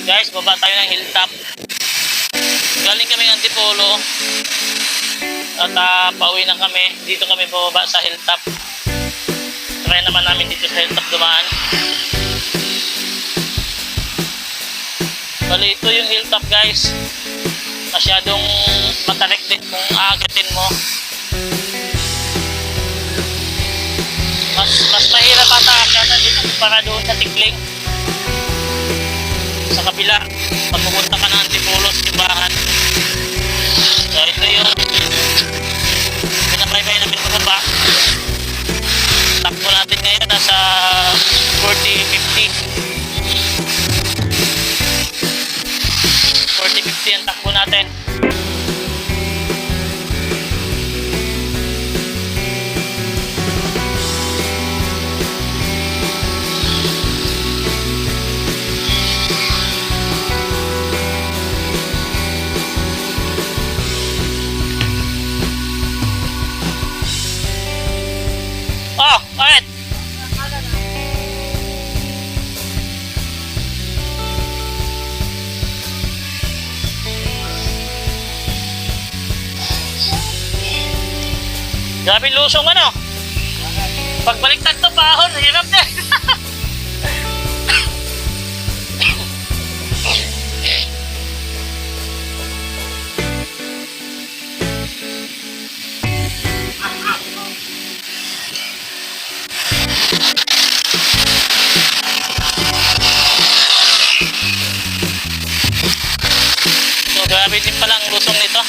Guys, baba tayo ng hilltop. Galing kami ng Antipolo. At pauwi na kami. Dito kami bababa sa hilltop. Try naman namin dito sa hilltop dumaan. Bali, ito yung hilltop guys. Masyadong matarik din kung aakitin mo. Mas mahirap ata akyatan dito para doon sa Tikling. Sa kabila, pag pupunta ka ng Antipolo sa Simbahan. So ito yung pinabaybay namin pababa. Takbo natin ngayon nasa 40-50. 40-50 ang takbo natin. Oh, bakit? Grabe lusong ano? Pagbaliktad to pahon, hirap din. So grabe din pala ang lusong nito.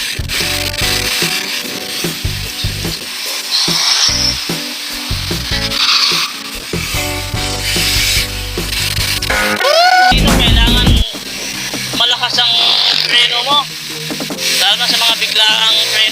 Dito kailangan malakas ang preno mo. Lalo na sa mga biglaang preno.